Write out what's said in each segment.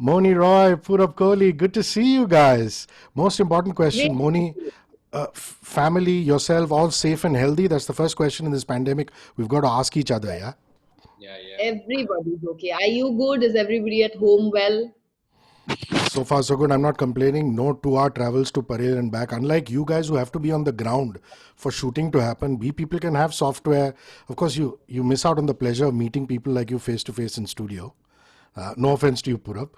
Mouni Roy, Purab Kohli, good to see you guys. Most important question, Great. Mouni, family, yourself, all safe and healthy? That's the first question in this pandemic. We've got to ask each other, yeah? Yeah, yeah. Everybody's okay. Are you good? Is everybody at home well? So far, so good. I'm not complaining. No 2 hour travels to Parel and back. Unlike you guys who have to be on the ground for shooting to happen, we people can have software. Of course, you miss out on the pleasure of meeting people like you face to face in studio. No offense to you, Purab,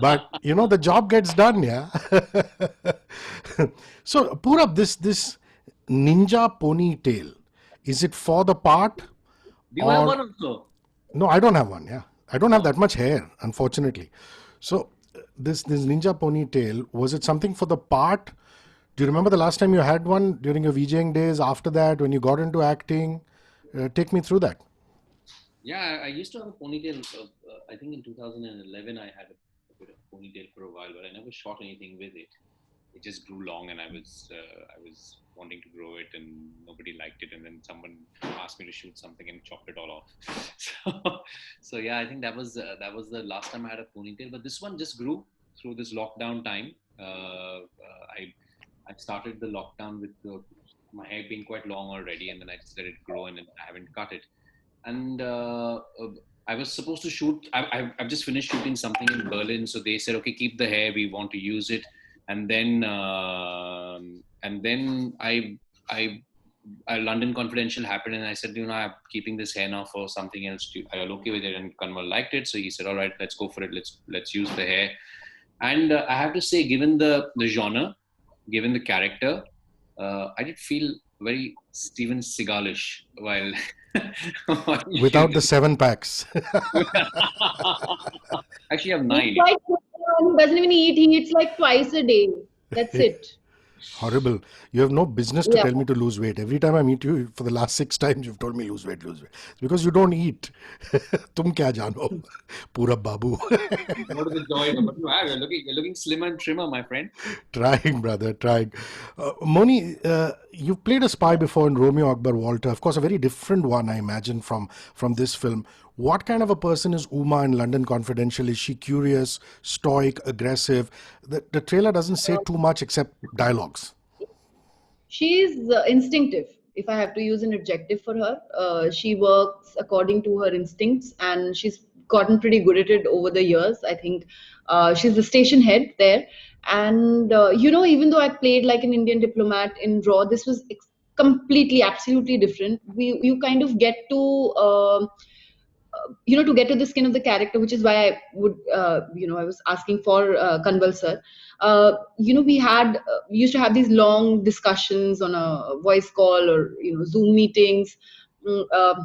but the job gets done, yeah. So Purab, this ninja ponytail, is it for the part Do you have or one also? no? I don't have one. Yeah, I don't have Oh, that much hair, unfortunately. So this ninja ponytail, was it something for the part? Do you remember the last time you had one during your VJing days? After that, when you got into acting, take me through that. yeah. I used to have a ponytail. I think in 2011 I had a bit of ponytail for a while, but I never shot anything with it. It just grew long, and I was wanting to grow it, and nobody liked it. And then someone asked me to shoot something and chopped it all off. So yeah, I think that was the last time I had a ponytail. But this one just grew through this lockdown time. I started the lockdown with my hair being quite long already, and then I just let it grow, and then I haven't cut it. And I was supposed to shoot. I've just finished shooting something in Berlin, so they said, okay, keep the hair. We want to use it. And then I London Confidential happened, and I said, I'm keeping this hair now for something else. Are you okay with it? And Kanwal liked it, so he said, all right, let's go for it. Let's use the hair. And I have to say, given the genre, given the character, I did feel very Steven Seagalish while while Without the shooting. 7 packs. Actually, I have He's 9. quite good. He doesn't even eat. He eats like twice a day. That's it. Horrible. You have no business to Yeah. tell me to lose weight. Every time I meet you, for the last 6 times, you've told me lose weight, lose weight. It's because you don't eat. Tum kya jano? Purab Babu. What is the joy? But you're looking slimmer and trimmer, my friend. Trying, brother, trying. Moni, you've played a spy before in Romeo Akbar Walter. Of course, a very different one, I imagine, from this film. What kind of a person is Uma in London Confidential? Is she curious, stoic, aggressive? The trailer doesn't say too much except dialogues. She's instinctive, if I have to use an adjective for her. She works according to her instincts, and she's gotten pretty good at it over the years. I think she's the station head there. And, even though I played like an Indian diplomat in Raw, this was completely, absolutely different. You kind of get to. To get to the skin of the character, which is why I was asking for Kanwal sir. We used to have these long discussions on a voice call or Zoom meetings, mm,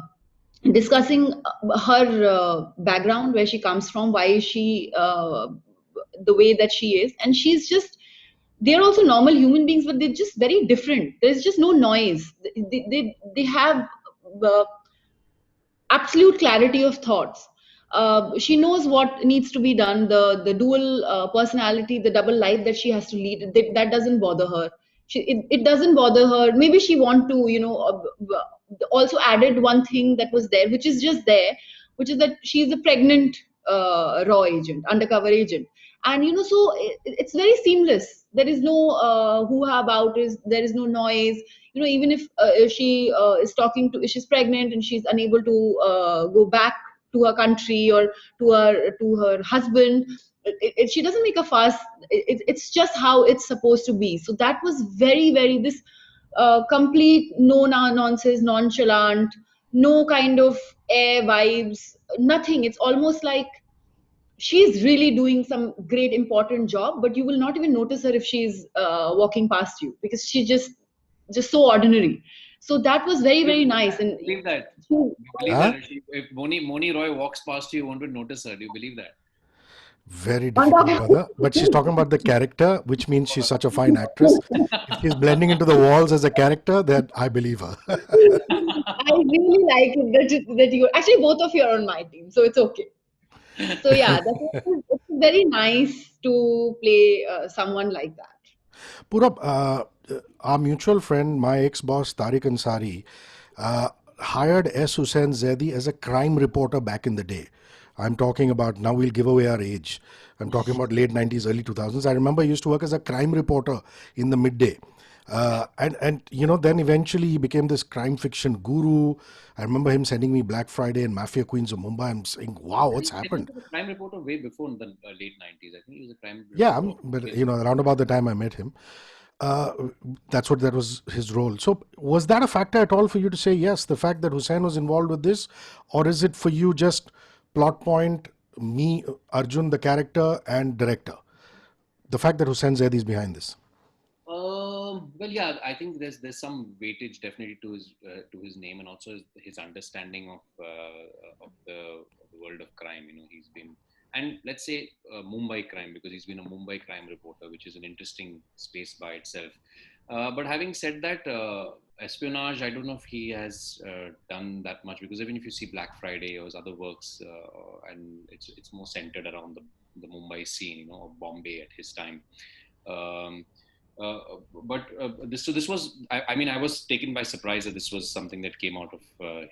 discussing her background, where she comes from, why is she the way that she is, and she's just. They're also normal human beings, but they're just very different. There's just no noise. They have uh, absolute clarity of thoughts. She knows what needs to be done. The dual personality, the double life that she has to lead, that doesn't bother her. It doesn't bother her. Maybe she want to, also added one thing that was there, which is just there, which is that she's a pregnant raw agent, undercover agent, and so it's very seamless. There is no hoo-ha about it. There is no noise. Even if she is talking to, if she's pregnant and she's unable to go back to her country or to her husband, she doesn't make a fuss. It's just how it's supposed to be. So that was very, very this complete nonsense, nonchalant, no kind of air vibes, nothing. It's almost like she's really doing some great important job, but you will not even notice her if she's walking past you, because she's just so ordinary. So that was very, You very believe nice. that? And You believe that? she, You believe Huh? that if Moni Roy walks past you, you won't notice her. Do you believe that? Very on top difficult, brother. But she's talking about the character, which means she's such a fine actress. If she's blending into the walls as a character, then I believe her. I really like it that you actually, both of you are on my team, so it's okay. So yeah, it's very nice to play someone like that. Purab, our mutual friend, my ex-boss Tariq Ansari, hired S. Hussain Zaidi as a crime reporter back in the day. I'm talking about, now we'll give away our age. I'm talking about late 90s, early 2000s. I remember I used to work as a crime reporter in the midday. And then eventually he became this crime fiction guru. I remember him sending me Black Friday and Mafia Queens of Mumbai. I'm saying, wow, what's I think happened? he was a crime reporter way before the late 90s. I think he was a crime Yeah, reporter. but around about the time I met him, uh, that was his role. So was that a factor at all for you to say yes, the fact that Hussain was involved with this, or is it for you just plot point, me, Arjun, the character and director, the fact that Hussain Zaidi is behind this? Well, yeah, I think there's some weightage definitely to his name, and also his understanding of the world of crime. He's been, and let's say Mumbai crime, because he's been a Mumbai crime reporter, which is an interesting space by itself. But having said that, espionage, I don't know if he has done that much, because even if you see Black Friday or his other works, and it's more centered around the Mumbai scene, or Bombay at his time. Um, uh, this was, I mean, I was taken by surprise that this was something that came out of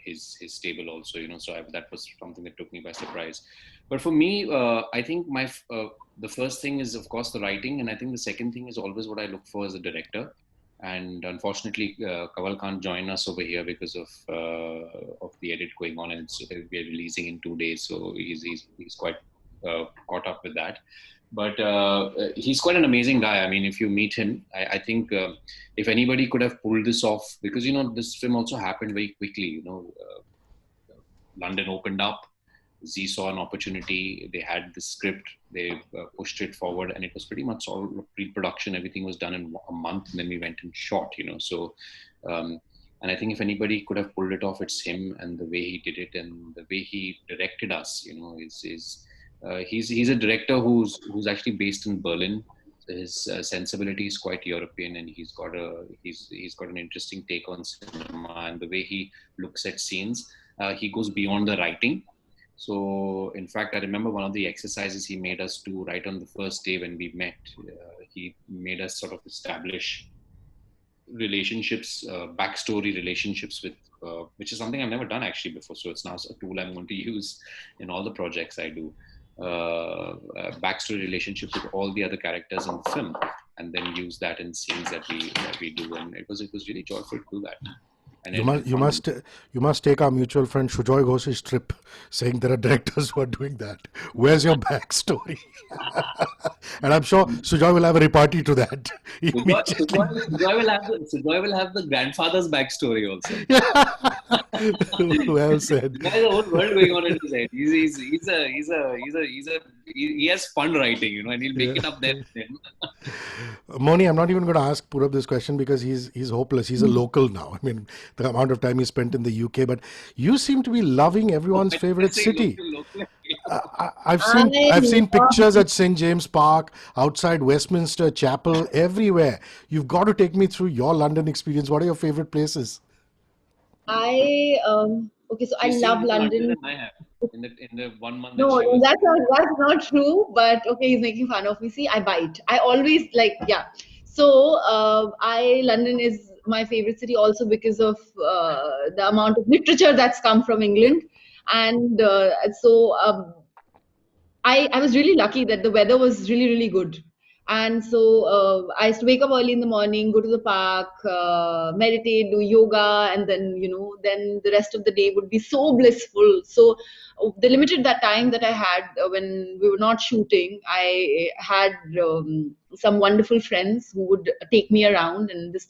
his stable also, so that was something that took me by surprise. But for me, I think the first thing is, of course, the writing, and I think the second thing is always what I look for as a director. And unfortunately, Kawal can't join us over here because of the edit going on, and we're releasing in 2 days, so he's quite caught up with that. But he's quite an amazing guy. I mean, if you meet him, I think if anybody could have pulled this off, because this film also happened very quickly. London opened up. Z saw an opportunity. They had the script. They pushed it forward, and it was pretty much all pre-production. Everything was done in a month, and then we went and shot. So, and I think if anybody could have pulled it off, it's him. And the way he did it, and the way he directed us, is he's a director who's actually based in Berlin. So his sensibility is quite European, and he's got an interesting take on cinema and the way he looks at scenes. He goes beyond the writing. So, in fact, I remember one of the exercises he made us do right on the first day when we met. He made us sort of establish relationships, backstory relationships with, which is something I've never done actually before. So it's now a tool I'm going to use in all the projects I do. Backstory relationships with all the other characters in the film, and then use that in scenes that we do. And it was really joyful to do that. And You must take our mutual friend Shujoy Ghosh's trip, saying there are directors who are doing that. Where's your backstory? And I'm sure Sujoy will have a repartee to that. Sujoy will have the grandfather's backstory also. Well said. There's a whole world going on in his head. He has fun writing, and he'll make it up there. Mouni, I'm not even going to ask Purab this question because he's hopeless. He's a local now. I mean, the amount of time he spent in the UK, but you seem to be loving everyone's favorite city. I've seen pictures at St. James Park, outside Westminster Chapel, everywhere. You've got to take me through your London experience. What are your favorite places? Okay, so I love London. Than I have in the 1 month. No, that's not true. But okay, he's making fun of me. See, I bite. I always yeah. So London is my favorite city also because of the amount of literature that's come from England, and I was really lucky that the weather was really, really good. And so I used to wake up early in the morning, go to the park, meditate, do yoga, and then, then the rest of the day would be so blissful. So the limited that time that I had when we were not shooting, I had some wonderful friends who would take me around. And this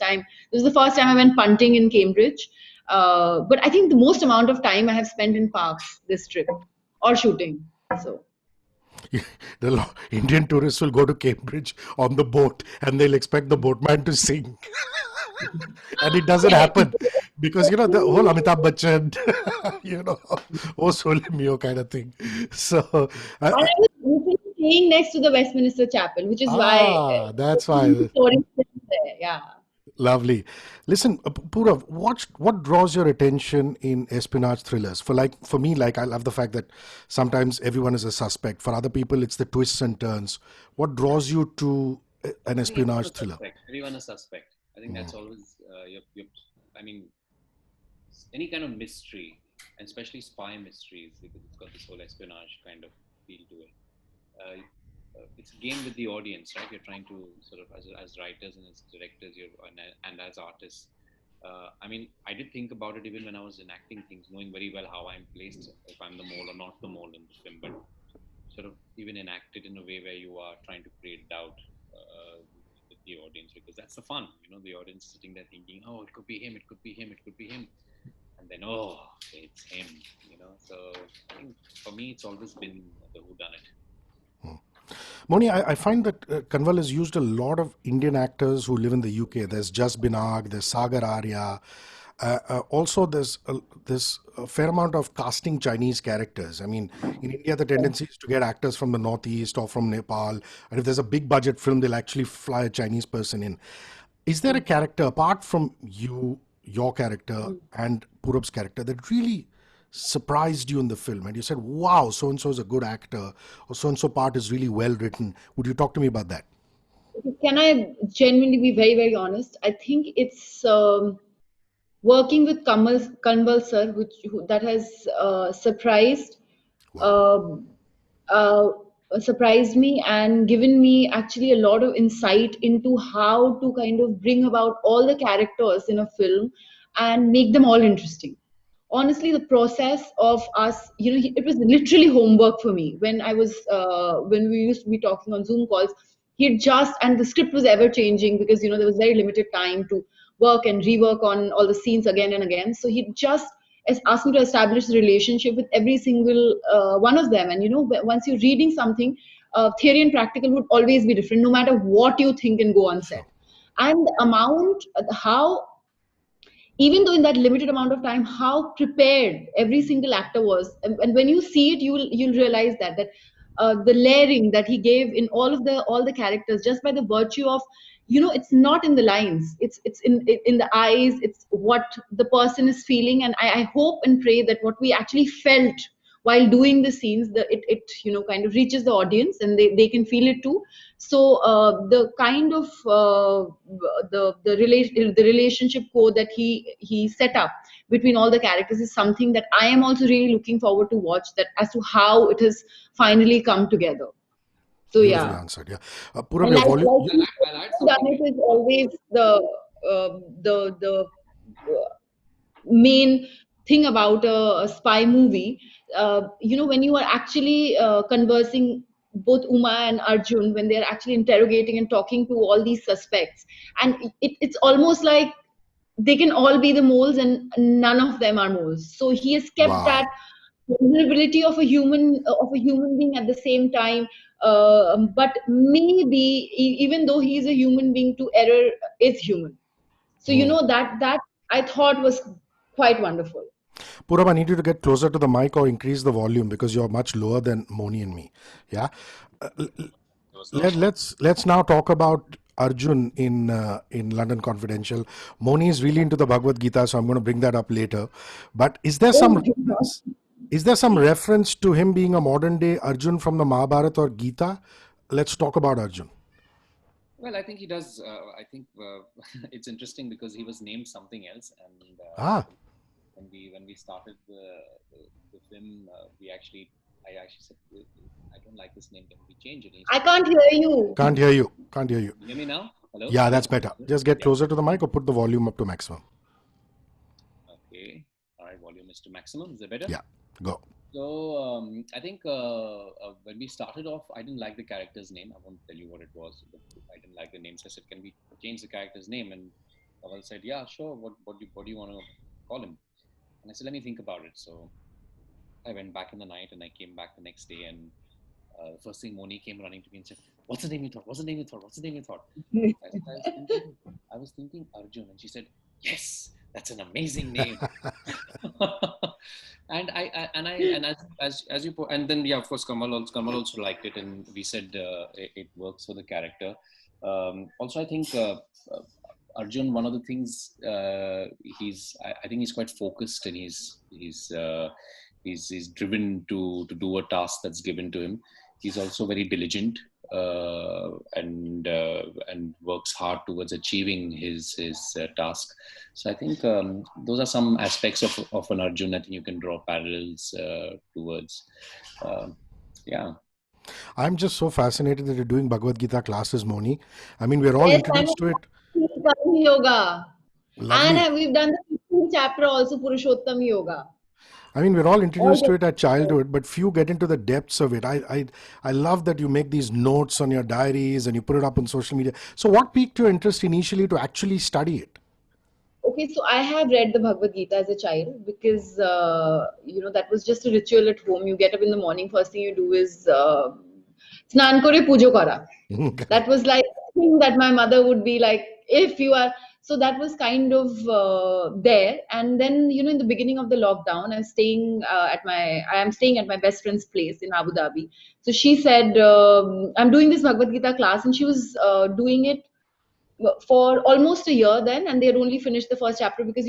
was the first time I went punting in Cambridge. But I think the most amount of time I have spent in parks this trip or shooting. So. The Indian tourists will go to Cambridge on the boat and they'll expect the boatman to sing. And it doesn't happen because, the whole Amitabh Bachchan, oh Sole Mio kind of thing. So, I was staying next to the Westminster Chapel, which is why. That's why. Yeah. Lovely. Listen, Purav, what draws your attention in espionage thrillers? For me, I love the fact that sometimes everyone is a suspect. For other people, it's the twists and turns. What draws you to an espionage thriller? Everyone is suspect. I think that's always I mean, any kind of mystery and especially spy mysteries, because it's got this whole espionage kind of feel to it. It's a game with the audience, right? You're trying to sort of, as writers and as directors, and as artists. I mean, I did think about it even when I was enacting things, knowing very well how I'm placed, if I'm the mole or not the mole in the film, but sort of even enact it in a way where you are trying to create doubt with the audience, because that's the fun, the audience sitting there thinking, oh, it could be him, it could be him, it could be him, and then, oh, it's him. So I think for me, it's always been the whodunit. Moni, I find that Kanwal has used a lot of Indian actors who live in the UK. There's Jas Binag, there's Sagar Arya. Also, there's a fair amount of casting Chinese characters. I mean, in India, the tendency is to get actors from the Northeast or from Nepal. And if there's a big budget film, they'll actually fly a Chinese person in. Is there a character, apart from your character, and Purab's character, that really surprised you in the film and you said, wow, so and so is a good actor, or so and so part is really well written? Would you talk to me about that? Can I genuinely be very, very honest? I think it's working with Kanwal sir, that has Wow. um uh, surprised me and given me actually a lot of insight into how to kind of bring about all the characters in a film and make them all interesting. Honestly, the process of us, it was literally homework for me when I was when we used to be talking on Zoom calls. He just, and the script was ever changing because there was very limited time to work and rework on all the scenes again and again. So he just asked me to establish a relationship with every single one of them. And once you're reading something, theory and practical would always be different, no matter what you think and go on set. Sure. And the amount, how, even though in that limited amount of time, how prepared every single actor was. And when you see it, you'll realize that the layering that he gave in all the characters, just by the virtue of, it's not in the lines, it's in the eyes, it's what the person is feeling. And I hope and pray that what we actually felt while doing the scenes, it kind of reaches the audience and they can feel it too. So the kind of the relationship code that he set up between all the characters is something that I am also really looking forward to watch, that as to how it has finally come together. So Beautifully yeah. answered. Yeah. Purab, And your like volume. I'll add done something. it is always the main thing about a spy movie. When you are actually conversing, both Uma and Arjun, when they're actually interrogating and talking to all these suspects, and it's almost like they can all be the moles and none of them are moles. So he has kept that Wow. vulnerability of a human being at the same time. But maybe even though he is a human being, to error is human. So Hmm. that I thought was quite wonderful. Purab, I need you to get closer to the mic or increase the volume because you're much lower than Moni and me. Yeah. It was not. Let's now talk about Arjun in London Confidential. Moni is really into the Bhagavad Gita, so I'm going to bring that up later. But Oh, is there some reference to him being a modern day Arjun from the Mahabharata or Gita? Let's talk about Arjun. Well, I think he does. I think it's interesting because he was named something else, and Ah, when we started the film, I actually said, I don't like this name. Can we change it? And he I said, can't hear you. can't hear you. Can't hear you. you hear me now? Hello, Yeah, hello, that's better. hello? Just get Yeah. closer to the mic or put the volume up to maximum. Okay. All right. Volume is to maximum. Is it better? Yeah, go. So I think when we started off, I didn't like the character's name. I won't tell you what it was, but I didn't like the name. So I said, "Can we change the character's name?" And Kaval said, "Yeah, sure. What do you want to call him?" And I said, "Let me think about it." So I went back in the night, and I came back the next day, and the first thing, Mouni came running to me and said, "What's the name you thought? What's the name you thought? What's the name you thought?" I said, I was thinking Arjun," and she said, "Yes, that's an amazing name." And as you put, and then yeah, of course, Kamal also liked it, and we said it works for the character. Also, I think Arjun, one of the things I think he's quite focused, and he's driven to do a task that's given to him. He's also very diligent. and works hard towards achieving his task. So I think those are some aspects of an Arjun. I think you can draw parallels towards. Yeah. I'm just so fascinated that you're doing Bhagavad Gita classes, Moni. I mean, we're all Yes, I'm introduced to it. Karma yoga. And Lovely. we've done the 15th chapter also, Purushottam Yoga. I mean, we're all All introduced the to it at childhood, but few get into the depths of it. I love that you make these notes on your diaries and you put it up on social media. So, what piqued your interest initially to actually study it? Okay, so I have read the Bhagavad Gita as a child because that was just a ritual at home. You get up in the morning, first thing you do is snan kore pujo kara. That was like a thing that my mother would be like, if you are. So that was kind of there. And then in the beginning of the lockdown, I am staying at my best friend's place in Abu Dhabi. So she said, I'm doing this Bhagavad Gita class, and she was doing it for almost a year then, and they had only finished the first chapter because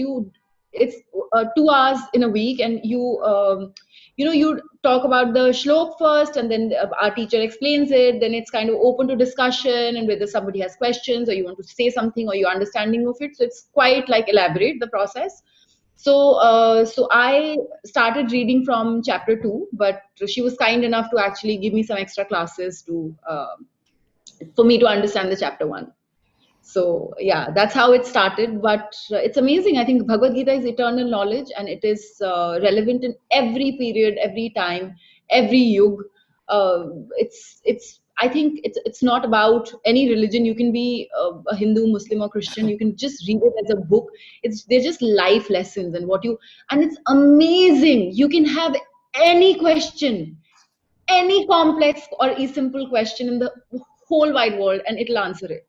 it's 2 hours in a week, and you talk about the shlok first, and then our teacher explains it, then it's kind of open to discussion and whether somebody has questions or you want to say something or your understanding of it, so it's quite like elaborate, the process. So I started reading from chapter 2, but she was kind enough to actually give me some extra classes to for me to understand the chapter 1. So yeah, that's how it started. But it's amazing. I think Bhagavad Gita is eternal knowledge, and it is relevant in every period, every time, every yug. It's. I think it's not about any religion. You can be a Hindu, Muslim, or Christian. You can just read it as a book. They're just life lessons, and it's amazing. You can have any question, any complex or a simple question in the whole wide world, and it'll answer it.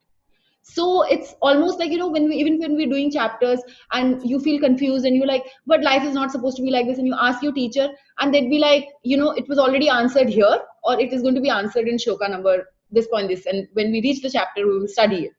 So it's almost like when we're doing chapters and you feel confused and you're like, but life is not supposed to be like this, and you ask your teacher and they'd be like, it was already answered here, or it is going to be answered in shloka number this point this, and when we reach the chapter we will study it.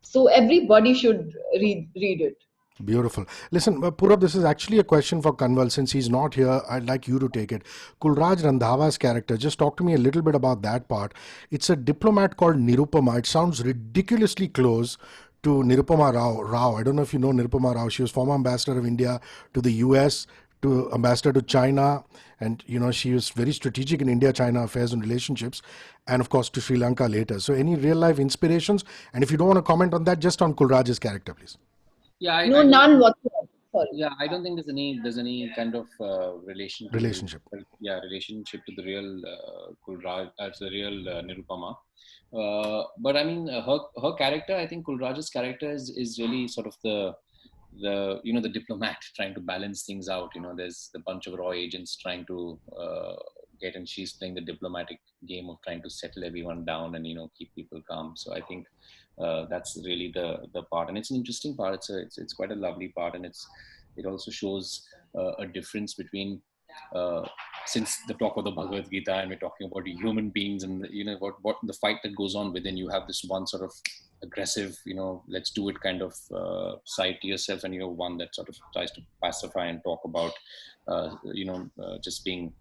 So everybody should read it. Beautiful. Listen, Purab, this is actually a question for Kanwal. Since he's not here, I'd like you to take it. Kulraj Randhawa's character, just talk to me a little bit about that part. It's a diplomat called Nirupama. It sounds ridiculously close to Nirupama Rao. I don't know if you know Nirupama Rao. She was former ambassador of India to the US, to ambassador to China, and she was very strategic in India-China affairs and relationships, and of course to Sri Lanka later. So, any real life inspirations? And if you don't want to comment on that, just on Kulraj's character, please. Yeah, No, none whatsoever. Sorry. Yeah, I don't think there's any kind of relationship to the real Kulraj as the real Nirupama. But I mean, her character, I think Kulraj's character is really sort of the diplomat trying to balance things out. There's a bunch of raw agents trying to get, and she's playing the diplomatic game of trying to settle everyone down and keep people calm. So I think that's really the part, and it's an interesting part. It's quite a lovely part, and it also shows a difference between since the talk of the Bhagavad Gita, and we're talking about human beings, and what the fight that goes on within. You have this one sort of aggressive, let's do it kind of side to yourself, and one that sort of tries to pacify and talk about just being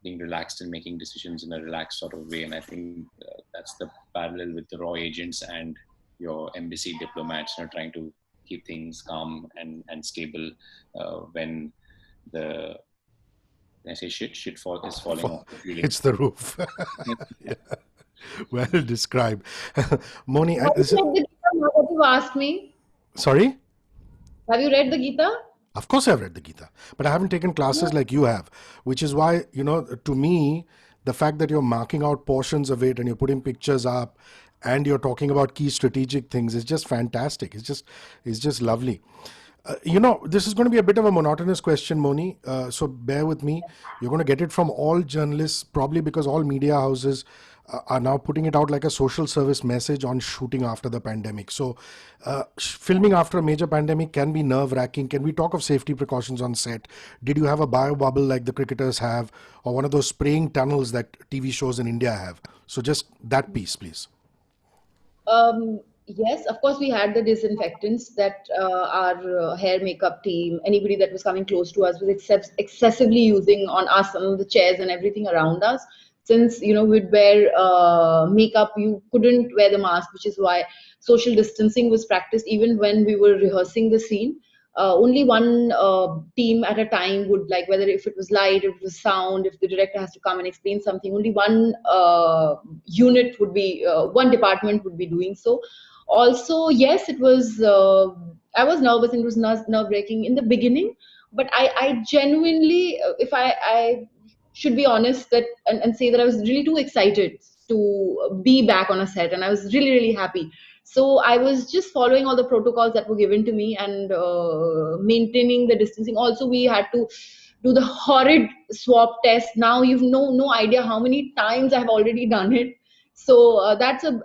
relaxed and making decisions in a relaxed sort of way. And I think that's the parallel with the raw agents and your embassy diplomats, trying to keep things calm and stable when I say shit is falling off the ceiling. It's the roof. Yeah. Well described. Moni, Have you read the Gita now that you've asked me? Sorry? Have you read the Gita? Of course I've read the Gita, but I haven't taken classes like you have, which is why, to me, the fact that you're marking out portions of it and you're putting pictures up and you're talking about key strategic things is just fantastic. It's just lovely. This is going to be a bit of a monotonous question, Moni. So bear with me. You're going to get it from all journalists, probably because all media houses are now putting it out like a social service message on shooting after the pandemic. So filming after a major pandemic can be nerve-wracking. Can we talk of safety precautions on set? Did you have a bio bubble like the cricketers have, or one of those spraying tunnels that TV shows in India have? So just that piece, please. Yes, of course, we had the disinfectants that our hair makeup team, anybody that was coming close to us was excessively using on us, on the chairs and everything around us. since we'd wear makeup, you couldn't wear the mask, which is why social distancing was practiced even when we were rehearsing the scene. Only one team at a time would, like, whether if it was light, if it was sound, if the director has to come and explain something, only one unit would be, one department would be doing so. Also, yes, it was. I was nervous and it was nerve wracking in the beginning, but I genuinely, if I should be honest that and say that I was really too excited to be back on a set, and I was really really happy. So I was just following all the protocols that were given to me and maintaining the distancing. Also, we had to do the horrid swab test. Now you've no idea how many times I've already done it. So that's a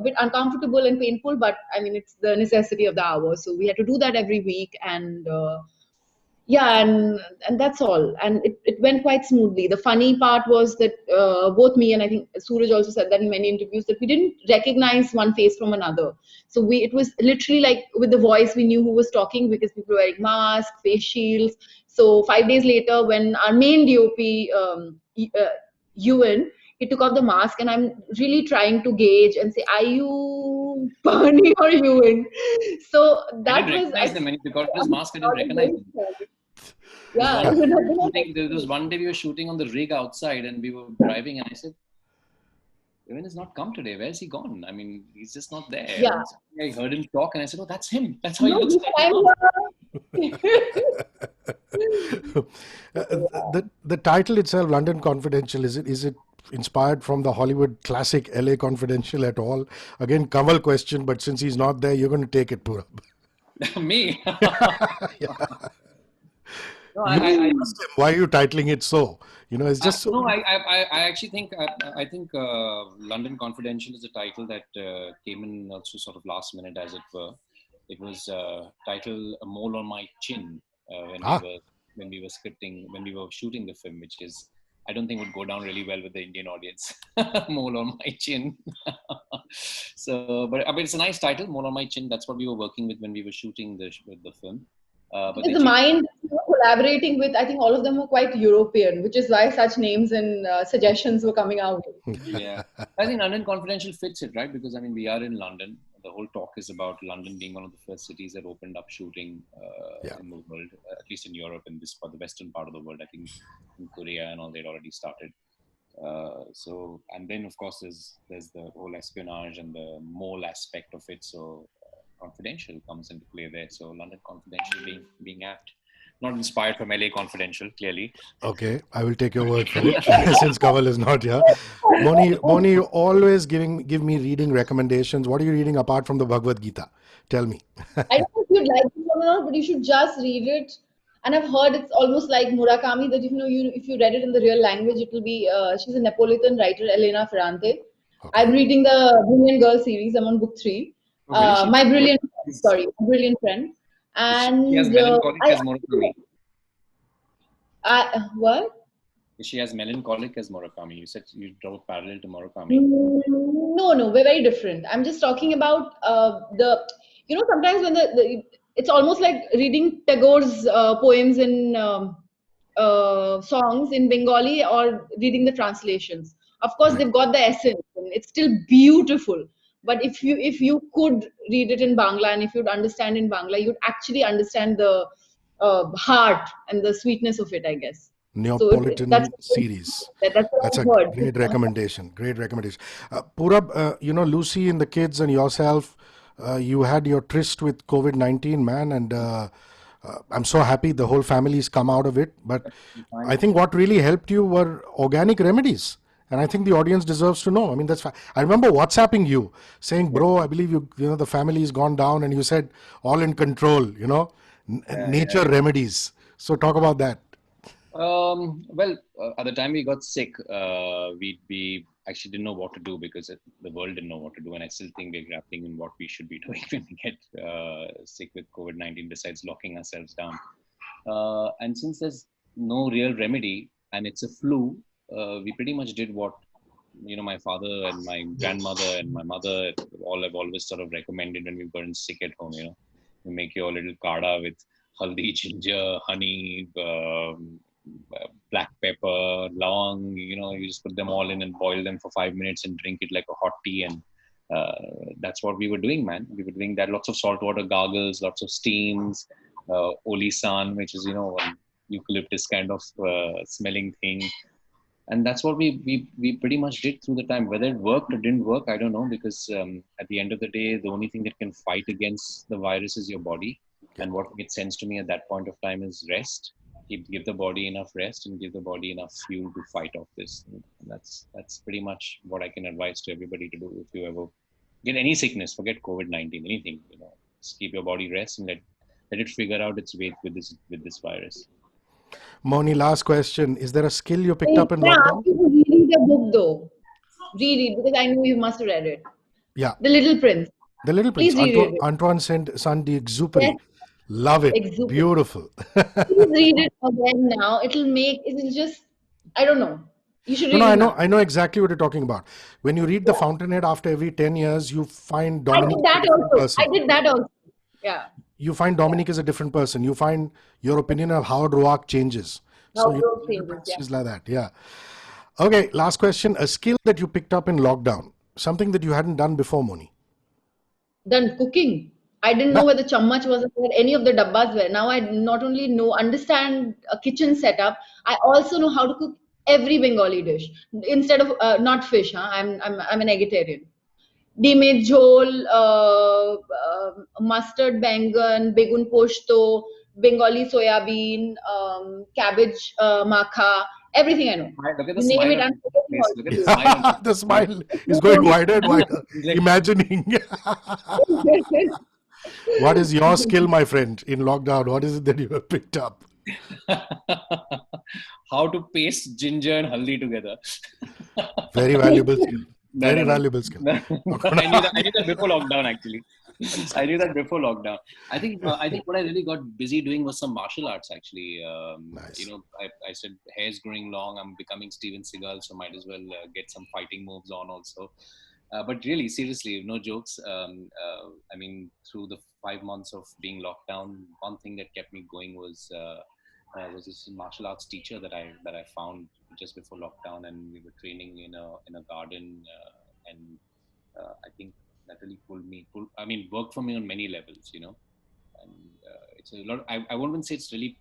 bit uncomfortable and painful, but I mean it's the necessity of the hour. So we had to do that every week, and yeah, and that's all, and it went quite smoothly. The funny part was that both me and I think Suraj also said that in many interviews, that we didn't recognize one face from another. So it was literally like with the voice we knew who was talking, because people were wearing masks, face shields. So 5 days later, when our main DOP Ewan, he took off the mask, and I'm really trying to gauge and say, are you Bernie or Ewan? So I that didn't was, recognize them when he took out his mask. I didn't recognize him. yeah, There was even there was one day we were shooting on the rig outside, and we were driving, and I said, Evan has not come today. Where's he gone? I mean, he's just not there. yeah. I heard him talk, and I said, oh, that's him. That's how he No, looks this like. time, The title itself, London Confidential, is it inspired from the Hollywood classic LA Confidential at all? Again, Kamal question, but since he's not there, you're going to take it, Purab. Me. No, You I asked him, why are you titling it so? It's just so. no, I actually think I think London Confidential is a title that came in also sort of last minute, as it were. It was titled "A Mole on My Chin" when we were scripting, when we were shooting the film, which is, I don't think would go down really well with the Indian audience. Mole on my chin. So, but I mean, it's a nice title, Mole on my chin. That's what we were working with when we were shooting the film. But with they the changed. mind collaborating with, I think all of them were quite European, which is why such names and suggestions were coming out. Yeah, I think London Confidential fits it, right? Because I mean, we are in London. The whole talk is about London being one of the first cities that opened up shooting in the world, at least in Europe and this part, the western part of the world. I think in Korea and all, they'd already started. So, and then of course there's the whole espionage and the mole aspect of it. So, Confidential comes into play there. So, London Confidential being apt. Not inspired from LA Confidential, clearly. Okay, I will take your word for it since Kamal is not here. Moni, you always give me reading recommendations. What are you reading apart from the Bhagavad Gita? Tell me. I don't know if you'd like this one or not, but you should just read it. And I've heard it's almost like Murakami, that if you read it in the real language, it will be. She's a Neapolitan writer, Elena Ferrante. Okay. I'm reading the Brilliant Girl series. I'm on book 3. Oh, really? My brilliant friend. And she has melancholic as Murakami. What? She has melancholic as Murakami. You said you draw parallel to Murakami. No, we're very different. I'm just talking about sometimes when it's almost like reading Tagore's poems in songs in Bengali or reading the translations. Of course, they've got the essence, and it's still beautiful. But if you could read it in Bangla, and if you'd understand in Bangla, you'd actually understand the heart and the sweetness of it, I guess. Neapolitan series. That's That's a what I've heard. great recommendation. Great recommendation. Purab, Lucy and the kids and yourself, you had your tryst with COVID-19, man, and I'm so happy the whole family's come out of it. But I think what really helped you were organic remedies. And I think the audience deserves to know. I mean, that's fine. I remember WhatsApping you saying, bro, I believe the family's gone down, and you said all in control, nature remedies. So talk about that. Well, at the time we got sick, we actually didn't know what to do, because the world didn't know what to do. And I still think we're grappling in what we should be doing when we get sick with COVID-19, besides locking ourselves down. And since there's no real remedy and it's a flu, we pretty much did what, my father and my grandmother and my mother all have always sort of recommended when we've gotten sick at home. You make your little kada with haldi, ginger, honey, black pepper, long. You just put them all in and boil them for 5 minutes and drink it like a hot tea. And that's what we were doing, man. We were doing that. Lots of saltwater gargles, lots of steams, olisan, which is an eucalyptus kind of smelling thing. And that's what we pretty much did through the time. Whether it worked or didn't work, I don't know, because at the end of the day, the only thing that can fight against the virus is your body. And what made sense to me at that point of time is rest. Give the body enough rest and give the body enough fuel to fight off this. And that's pretty much what I can advise to everybody to do. If you ever get any sickness, forget COVID-19, anything, just keep your body rest and let it figure out its way with this virus. Mouni, last question. Is there a skill you picked up in Yeah, lockdown? you should reread the book though. Reread, because I know you must have read it. Yeah. The Little Prince. The Little Prince. Please reread it. Antoine Saint-Exupéry. Yes. Love it. Exupéry. Beautiful. Please read it again now. It'll just, I don't know. You should read No, it I now. know exactly what you're talking about. When you read The Fountainhead after every 10 years, you find I Dominic did that is a different also. person. I did that also. Yeah. You find Dominic is a different person. You find your opinion of Howard Roark changes. So Howard Roark changes, yeah. it's like that, yeah. Okay, last question. A skill that you picked up in lockdown, something that you hadn't done before, Mouni. Done cooking. I didn't know where the chammach was or where any of the dabbas were. Now I not only understand a kitchen setup, I also know how to cook every Bengali dish instead of not fish. I'm an vegetarian. Dime jhol, mustard bangan, begun posto, Bengali soyabeen, cabbage makha, everything I know. Look at the You name smile it, on I'm his forgetting face. all Look of at it. the smile on his The smile is going wider and wider, like- imagining. What is your skill, my friend, in lockdown? What is it that you have picked up? How to paste ginger and haldi together. Very valuable skill. No, Very no, no. valuable skill. I knew that before lockdown, actually. I knew that before lockdown. I think what I really got busy doing was some martial arts, actually. Nice. I said hair's growing long. I'm becoming Steven Seagal, so might as well get some fighting moves on also. But really, seriously, no jokes. I mean, through the 5 months of being locked down, one thing that kept me going was this martial arts teacher that I found just before lockdown, and we were training in a garden, and I think that really worked for me on many levels, and it's a lot. I wouldn't say it's really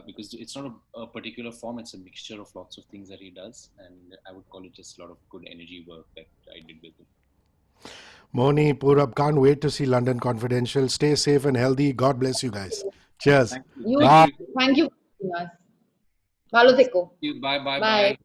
because it's not a particular form. It's a mixture of lots of things that he does, and I would call it just a lot of good energy work that I did with him. Mouni, Purab, can't wait to see London Confidential. Stay safe and healthy. God bless you guys. Cheers. Thank you. Thank you for seeing us. Bhalo theko. Bye. Bye.